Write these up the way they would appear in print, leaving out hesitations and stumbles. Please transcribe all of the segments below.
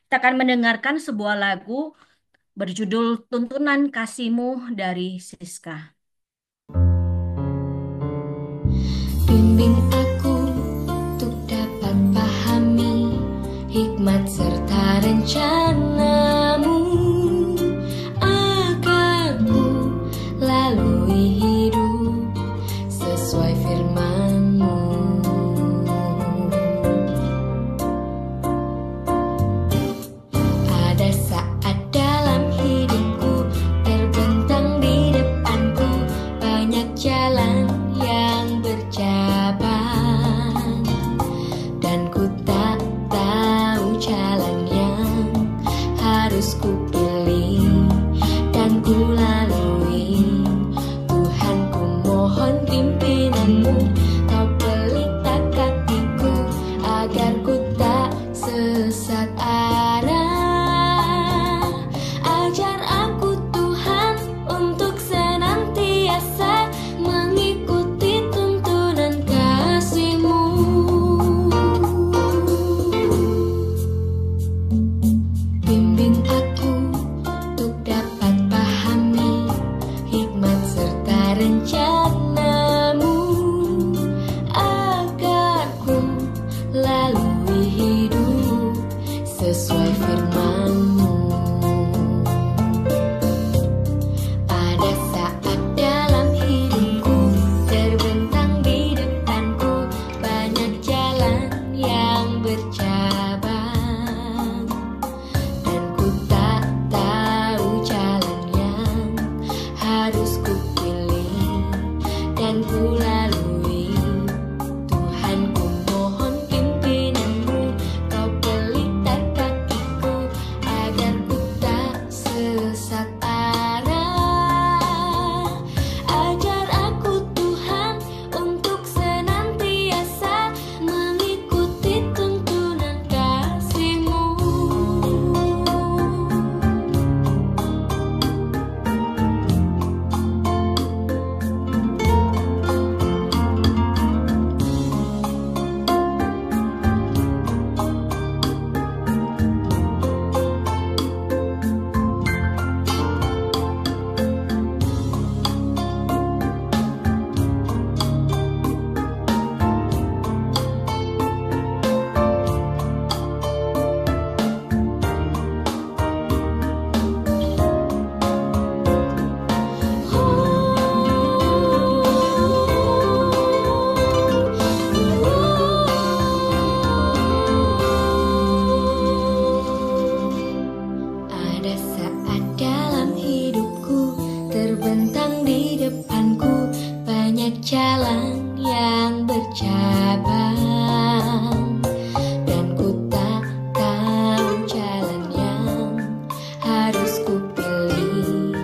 Kita akan mendengarkan sebuah lagu berjudul Tuntunan Kasihmu dari Siska. Bimbing aku untuk dapat pahami hikmat serta rencanamu, agar ku lalui hidup sesuai firman-Mu. Ada saat dalam hidupku terbentang di depanku banyak jalan yang bercabang, dan ku tak tahu jalan yang harus ku pilih dan ku lalui. Tuhan, ku mohon pimpinanmu, kau pelita kakiku agar ku tak sesat arah. Ajar aku Tuhan untuk senantiasa mengikuti tuntunan kasih-Mu. Bimbing aku untuk dapat pahami hikmat serta rencana-Mu, agar ku lalui hidup sesuai firman-Mu. Ada saat dalam hidupku terbentang di depanku banyak jalan yang bercabang, dan ku tak tahu jalan yang harus ku pilih dan ku lalui. Tuhan, ku mohon pimpinanmu, kau pelita kakiku agar ku tak sesat arah. Ajar aku Tuhan untuk senantiasa mengikuti tuntunan kasih-Mu. Ada saat dalam hidupku terbentang di depanku banyak jalan yang bercabang, dan ku tak tahu jalan yang harus ku pilih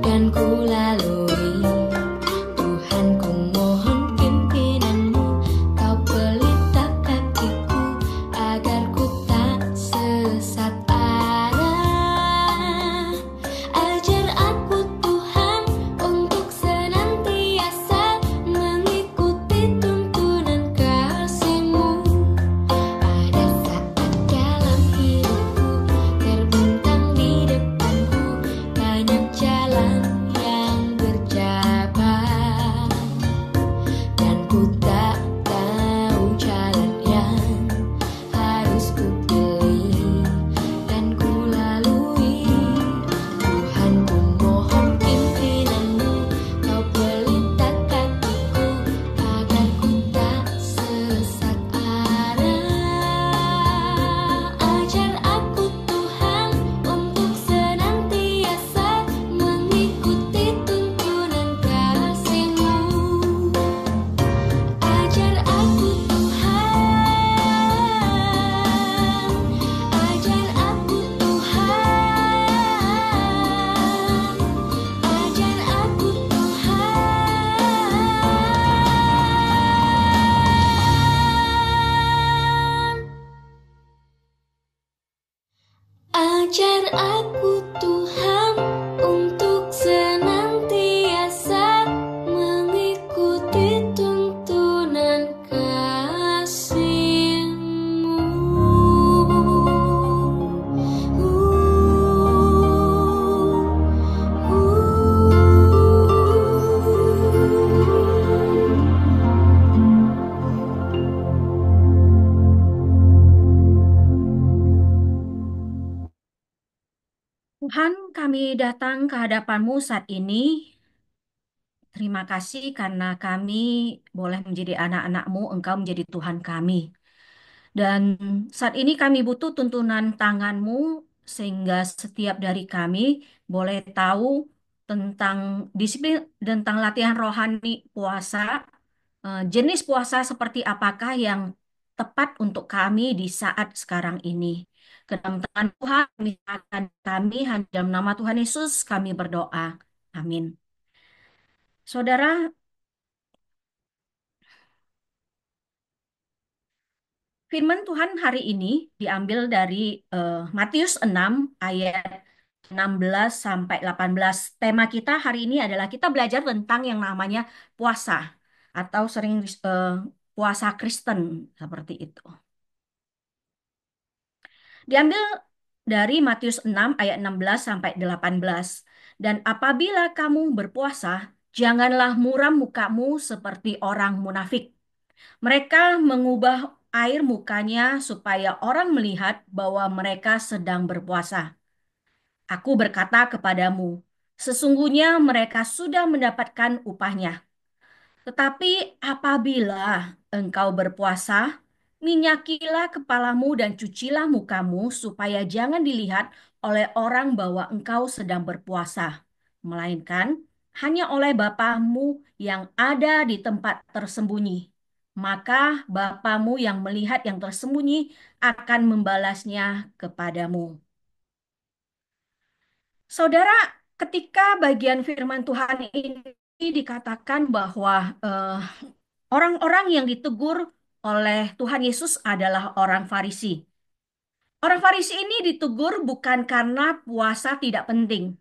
dan ku lalui. Tuhan, ku mohon pimpinanmu, kau pelita kakiku agar ku tak sesat arah. Ajar aku Tuhan untuk senantiasa mengikuti tuntunan kasih-Mu. Ada saat dalam hidupku terbentang di depanku banyak jalan yang bercabang, dan ku tak tahu jalan yang harus ku pilih dan ku lalui. Tuhan, ku mohon pimpinanmu, kau pelita kakiku agar ku tak sesat arah. Ajar aku Tuhan untuk senantiasa mengikuti tuntunan kasih-Mu. Ajar aku Tuhan, ajar aku Tuhan, ajar aku Tuhan. Ajar aku Tuhan untuk senantiasa mengikuti tuntunan kasih-Mu. Tuhan, kami datang ke hadapan-Mu saat ini. Terima kasih karena kami boleh menjadi anak-anak-Mu, Engkau menjadi Tuhan kami. Dan saat ini kami butuh tuntunan tangan-Mu sehingga setiap dari kami boleh tahu tentang disiplin, tentang latihan rohani puasa, jenis puasa seperti apakah yang tepat untuk kami di saat sekarang ini. Ke dalam tangan Tuhan, kami serahkan kami, hanya dalam nama Tuhan Yesus kami berdoa. Amin. Saudara, firman Tuhan hari ini diambil dari Matius 6 ayat 16 sampai 18. Tema kita hari ini adalah kita belajar tentang yang namanya puasa atau sering puasa Kristen seperti itu. Diambil dari Matius 6 ayat 16 sampai 18. Dan apabila kamu berpuasa, janganlah muram mukamu seperti orang munafik. Mereka mengubah air mukanya supaya orang melihat bahwa mereka sedang berpuasa. Aku berkata kepadamu, sesungguhnya mereka sudah mendapatkan upahnya. Tetapi apabila engkau berpuasa, minyakilah kepalamu dan cucilah mukamu supaya jangan dilihat oleh orang bahwa engkau sedang berpuasa, melainkan hanya oleh Bapamu yang ada di tempat tersembunyi. Maka Bapamu yang melihat yang tersembunyi akan membalasnya kepadamu. Saudara, ketika bagian firman Tuhan ini dikatakan bahwa orang-orang yang ditegur oleh Tuhan Yesus adalah orang Farisi. Orang Farisi ini ditegur bukan karena puasa tidak penting.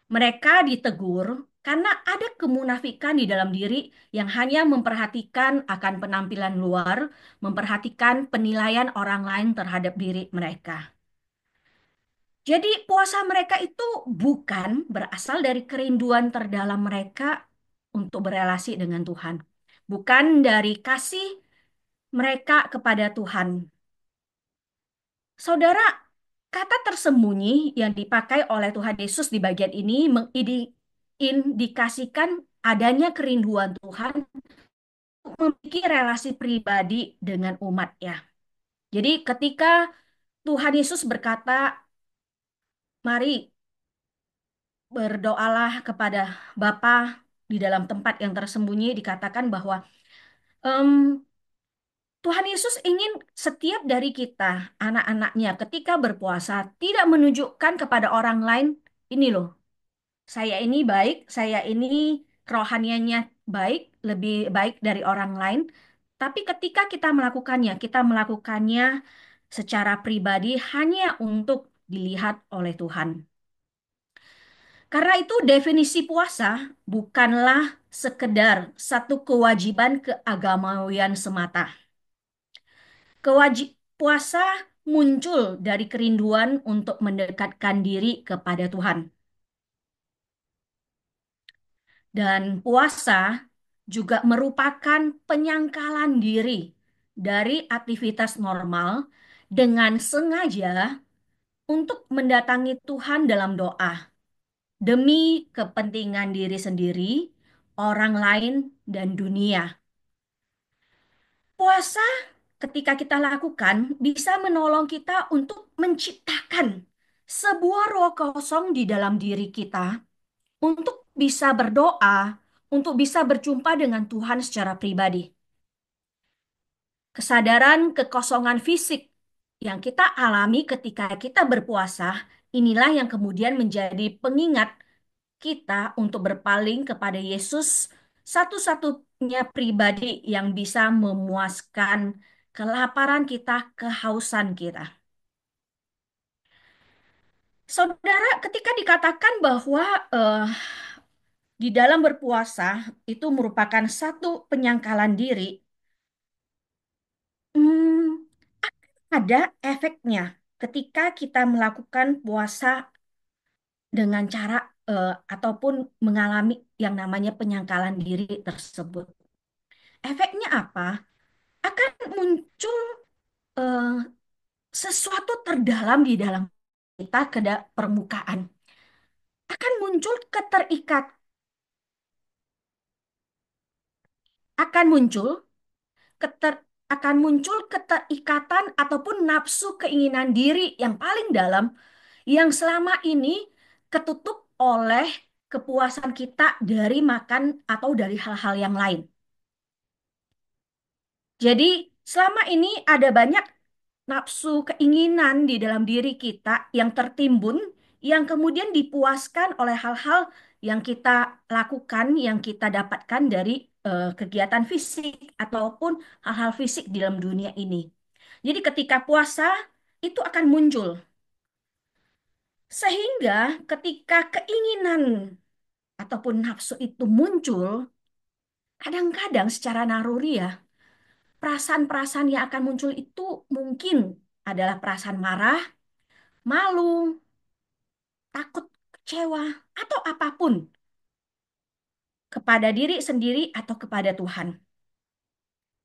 Mereka ditegur karena ada kemunafikan di dalam diri yang hanya memperhatikan akan penampilan luar, memperhatikan penilaian orang lain terhadap diri mereka. Jadi puasa mereka itu bukan berasal dari kerinduan terdalam mereka untuk berelasi dengan Tuhan. Bukan dari kasih mereka kepada Tuhan. Saudara, kata tersembunyi yang dipakai oleh Tuhan Yesus di bagian ini mengindikasikan adanya kerinduan Tuhan untuk memiliki relasi pribadi dengan umatnya. Jadi ketika Tuhan Yesus berkata, mari berdoalah kepada Bapa di dalam tempat yang tersembunyi, dikatakan bahwa em, Tuhan Yesus ingin setiap dari kita, anak-anaknya, ketika berpuasa, tidak menunjukkan kepada orang lain, ini loh, saya ini baik, saya ini kerohaniannya baik, lebih baik dari orang lain. Tapi ketika kita melakukannya secara pribadi hanya untuk dilihat oleh Tuhan. Karena itu definisi puasa bukanlah sekedar satu kewajiban keagamawian semata. Puasa muncul dari kerinduan untuk mendekatkan diri kepada Tuhan. Dan puasa juga merupakan penyangkalan diri dari aktivitas normal dengan sengaja untuk mendatangi Tuhan dalam doa demi kepentingan diri sendiri, orang lain, dan dunia. Puasa ketika kita lakukan bisa menolong kita untuk menciptakan sebuah ruang kosong di dalam diri kita untuk bisa berdoa, untuk bisa berjumpa dengan Tuhan secara pribadi. Kesadaran kekosongan fisik yang kita alami ketika kita berpuasa, inilah yang kemudian menjadi pengingat kita untuk berpaling kepada Yesus, satu-satunya pribadi yang bisa memuaskan kelaparan kita, kehausan kita. Saudara, ketika dikatakan bahwa eh, di dalam berpuasa itu merupakan satu penyangkalan diri, hmm, ada efeknya ketika kita melakukan puasa dengan cara ataupun mengalami yang namanya penyangkalan diri tersebut. Efeknya apa? Akan muncul eh, sesuatu terdalam di dalam. kita ke permukaan. Akan muncul keterikat, akan muncul keter, akan muncul keterikatan ataupun nafsu keinginan diri yang paling dalam yang selama ini ketutup oleh kepuasan kita dari makan atau dari hal-hal yang lain. Jadi, selama ini ada banyak nafsu keinginan di dalam diri kita yang tertimbun, yang kemudian dipuaskan oleh hal-hal yang kita lakukan, yang kita dapatkan dari kegiatan fisik ataupun hal-hal fisik di dalam dunia ini. Jadi, ketika puasa itu akan muncul, sehingga ketika keinginan ataupun nafsu itu muncul, kadang-kadang secara naluri ya, perasaan-perasaan yang akan muncul itu mungkin adalah perasaan marah, malu, takut, kecewa, atau apapun kepada diri sendiri atau kepada Tuhan.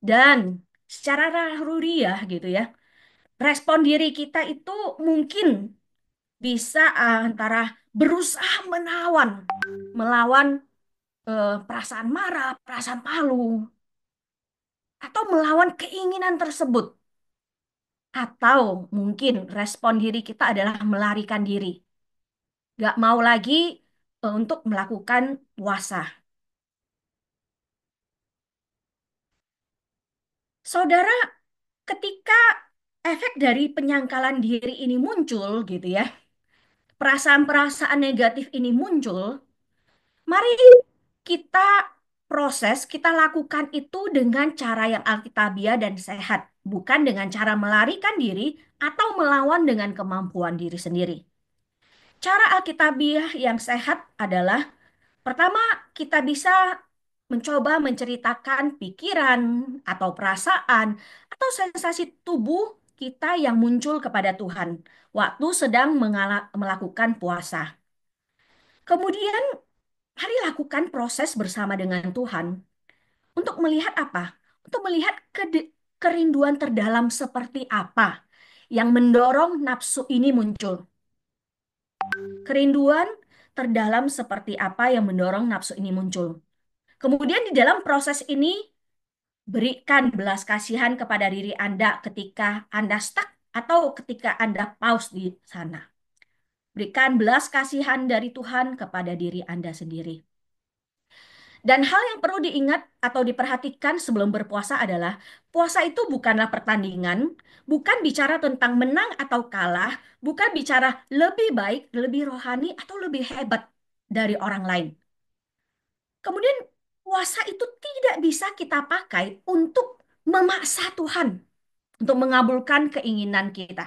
Dan secara naluriah gitu ya, respon diri kita itu mungkin bisa antara berusaha melawan perasaan marah, perasaan malu, atau melawan keinginan tersebut. Atau mungkin respon diri kita adalah melarikan diri. Gak mau lagi untuk melakukan puasa. Saudara, ketika efek dari penyangkalan diri ini muncul gitu ya, perasaan-perasaan negatif ini muncul, mari kita proses, kita lakukan itu dengan cara yang alkitabiah dan sehat, bukan dengan cara melarikan diri atau melawan dengan kemampuan diri sendiri. Cara alkitabiah yang sehat adalah pertama, kita bisa mencoba menceritakan pikiran atau perasaan atau sensasi tubuh kita yang muncul kepada Tuhan waktu sedang melakukan puasa. Kemudian, mari lakukan proses bersama dengan Tuhan untuk melihat apa? Untuk melihat kerinduan terdalam seperti apa yang mendorong nafsu ini muncul. Kerinduan terdalam seperti apa yang mendorong nafsu ini muncul. Kemudian di dalam proses ini, berikan belas kasihan kepada diri Anda ketika Anda stuck atau ketika Anda pause di sana. Berikan belas kasihan dari Tuhan kepada diri Anda sendiri. Dan hal yang perlu diingat atau diperhatikan sebelum berpuasa adalah puasa itu bukanlah pertandingan, bukan bicara tentang menang atau kalah, bukan bicara lebih baik, lebih rohani, atau lebih hebat dari orang lain. Kemudian puasa itu tidak bisa kita pakai untuk memaksa Tuhan, untuk mengabulkan keinginan kita.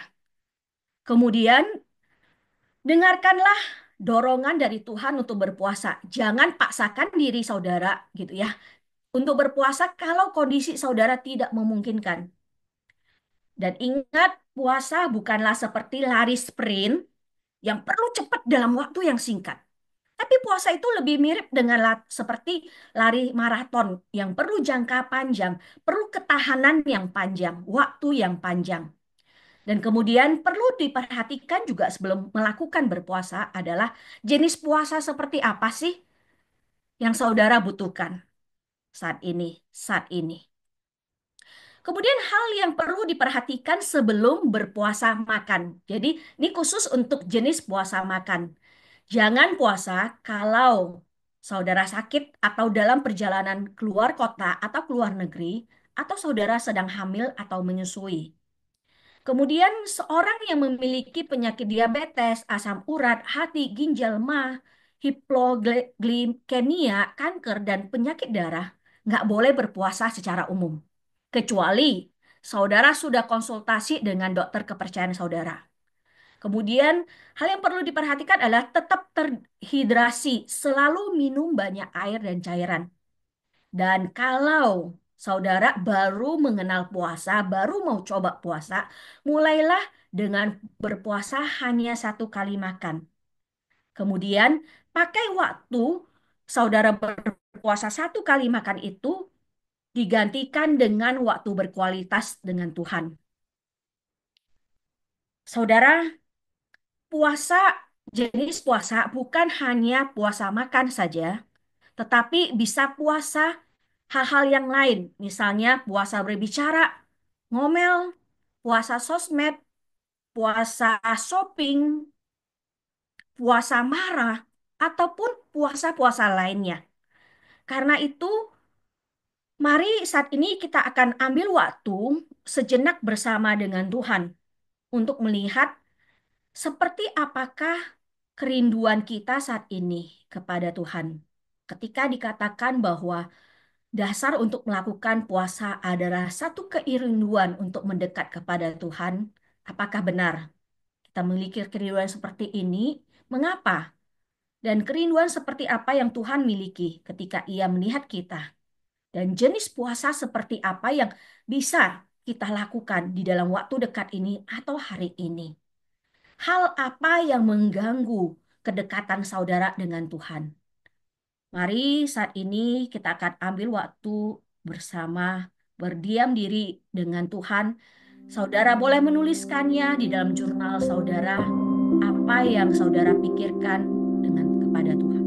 Kemudian dengarkanlah dorongan dari Tuhan untuk berpuasa. Jangan paksakan diri saudara gitu ya untuk berpuasa kalau kondisi saudara tidak memungkinkan. Dan ingat, puasa bukanlah seperti lari sprint yang perlu cepat dalam waktu yang singkat. Tapi puasa itu lebih mirip dengan seperti lari maraton yang perlu jangka panjang, perlu ketahanan yang panjang, waktu yang panjang. Dan kemudian perlu diperhatikan juga sebelum melakukan berpuasa adalah jenis puasa seperti apa sih yang saudara butuhkan saat ini, saat ini. Kemudian hal yang perlu diperhatikan sebelum berpuasa makan. Jadi ini khusus untuk jenis puasa makan. Jangan puasa kalau saudara sakit atau dalam perjalanan keluar kota atau keluar negeri, atau saudara sedang hamil atau menyusui. Kemudian seorang yang memiliki penyakit diabetes, asam urat, hati, ginjal, mah, hipoglikemia, kanker, dan penyakit darah nggak boleh berpuasa secara umum. Kecuali saudara sudah konsultasi dengan dokter kepercayaan saudara. Kemudian, hal yang perlu diperhatikan adalah tetap terhidrasi, selalu minum banyak air dan cairan. Dan kalau saudara baru mengenal puasa, baru mau coba puasa, mulailah dengan berpuasa hanya satu kali makan. Kemudian, pakai waktu saudara berpuasa satu kali makan itu digantikan dengan waktu berkualitas dengan Tuhan. Saudara, puasa, jenis puasa bukan hanya puasa makan saja, tetapi bisa puasa hal-hal yang lain. Misalnya puasa berbicara, ngomel, puasa sosmed, puasa shopping, puasa marah, ataupun puasa-puasa lainnya. Karena itu, mari saat ini kita akan ambil waktu sejenak bersama dengan Tuhan untuk melihat seperti apakah kerinduan kita saat ini kepada Tuhan. Ketika dikatakan bahwa dasar untuk melakukan puasa adalah satu kerinduan untuk mendekat kepada Tuhan, apakah benar kita memiliki kerinduan seperti ini? Mengapa? Dan kerinduan seperti apa yang Tuhan miliki ketika Ia melihat kita? Dan jenis puasa seperti apa yang bisa kita lakukan di dalam waktu dekat ini atau hari ini? Hal apa yang mengganggu kedekatan saudara dengan Tuhan? Mari saat ini kita akan ambil waktu bersama, berdiam diri dengan Tuhan. Saudara boleh menuliskannya di dalam jurnal saudara, apa yang saudara pikirkan dengan kepada Tuhan.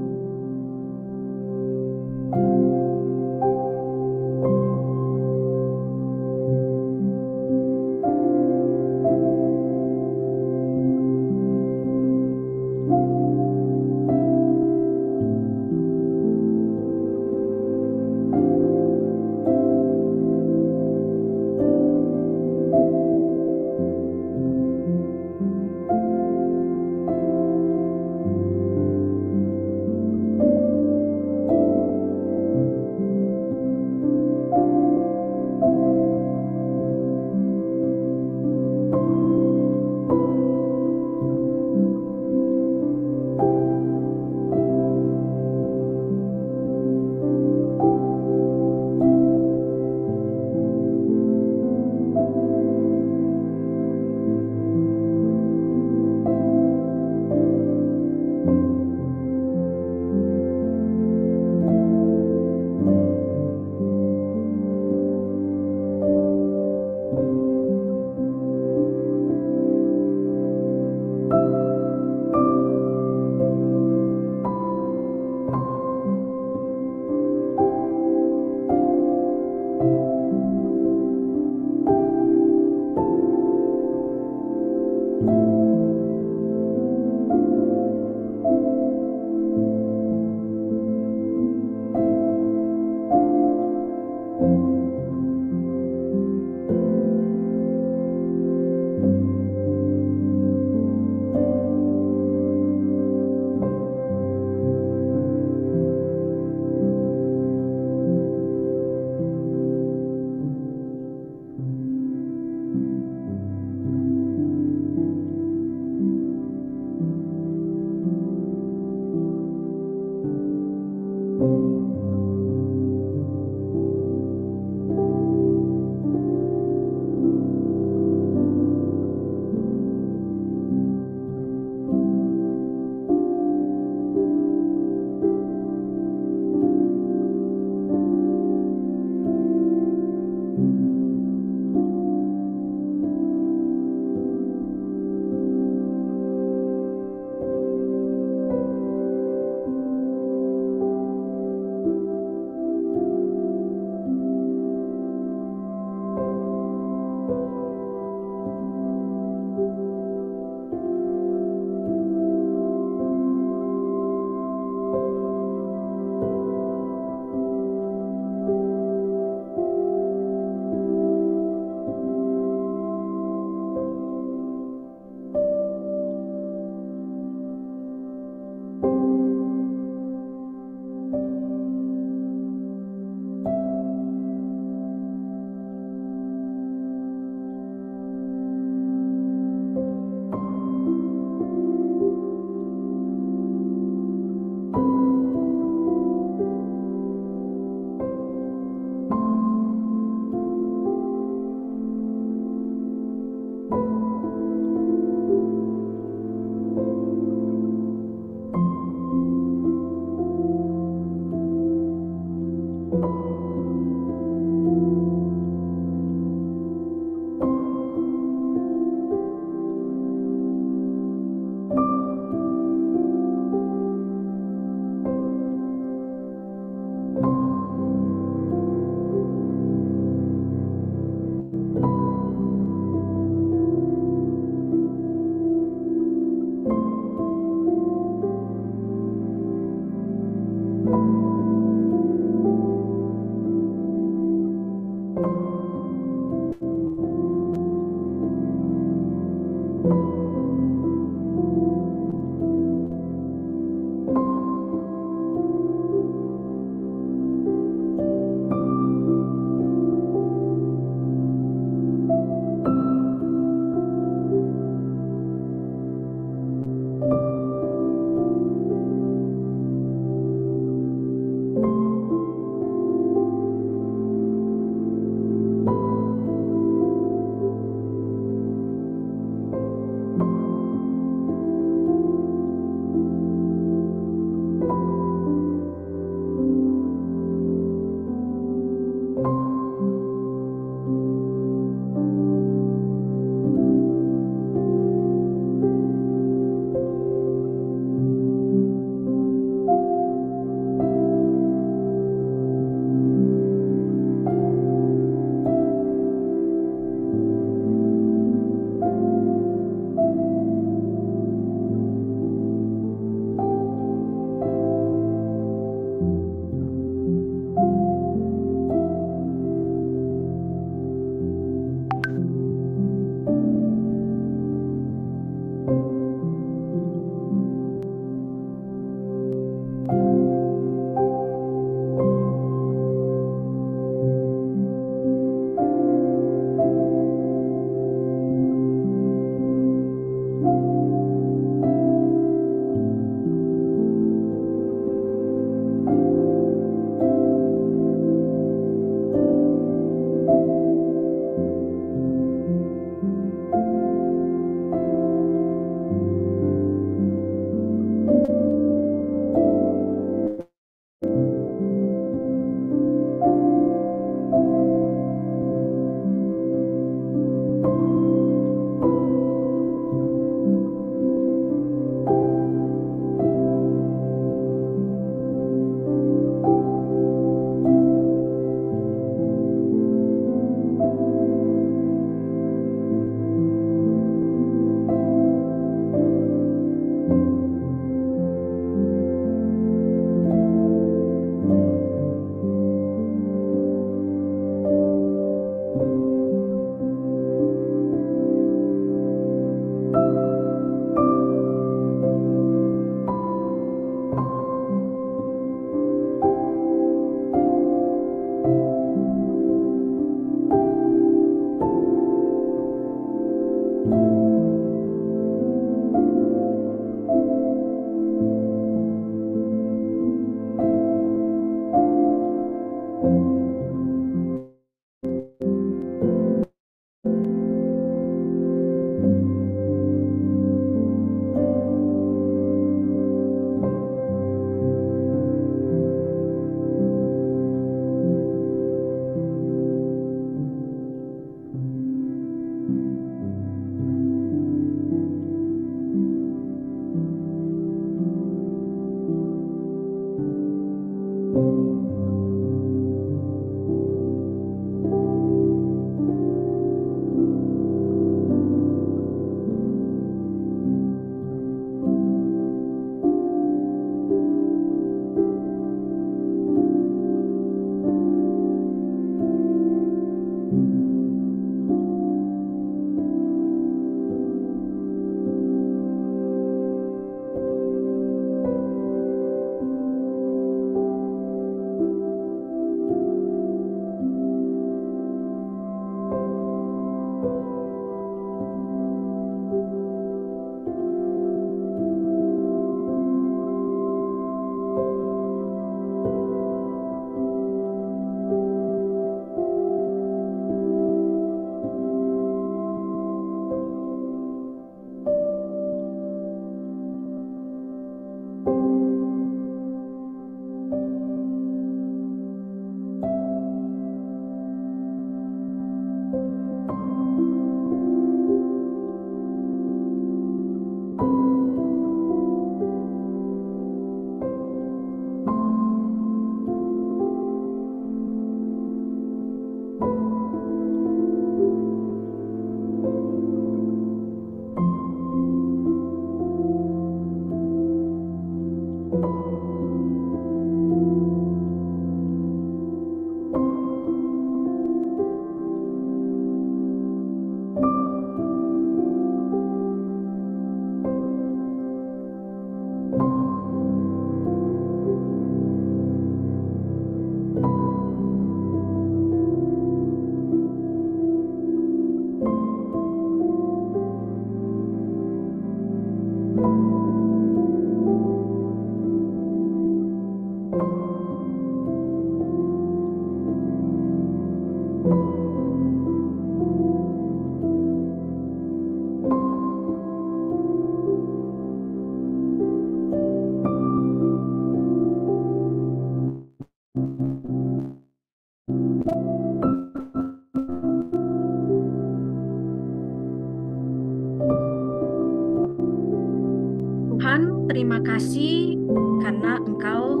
terima kasih karena Engkau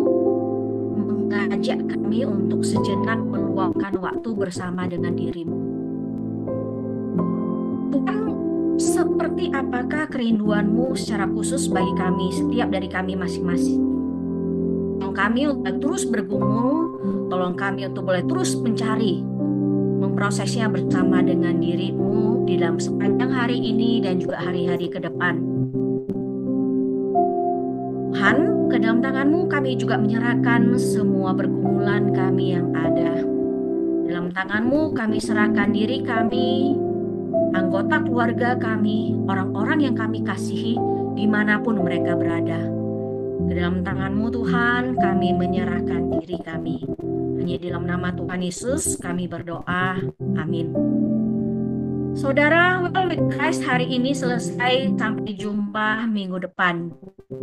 mengajak kami untuk sejenak meluangkan waktu bersama dengan diri-Mu. Tuhan, seperti apakah kerinduan-Mu secara khusus bagi kami, setiap dari kami masing-masing? Tolong kami untuk terus bergumul, tolong kami untuk boleh terus mencari, memprosesnya bersama dengan diri-Mu di dalam sepanjang hari ini dan juga hari-hari ke depan. Tuhan, ke dalam tangan-Mu kami juga menyerahkan semua pergumulan kami yang ada. Dalam tangan-Mu kami serahkan diri kami, anggota keluarga kami, orang-orang yang kami kasihi, dimanapun mereka berada. Ke dalam tangan-Mu Tuhan, kami menyerahkan diri kami. Hanya di dalam nama Tuhan Yesus kami berdoa. Amin. Saudara, Well with Christ hari ini selesai. Sampai jumpa minggu depan.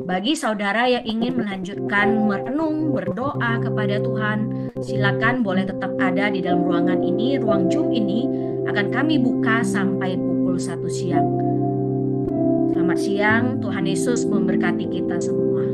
Bagi saudara yang ingin melanjutkan merenung, berdoa kepada Tuhan, silakan boleh tetap ada di dalam ruangan ini. Ruang Zoom ini akan kami buka sampai pukul 1 siang. Selamat siang, Tuhan Yesus memberkati kita semua.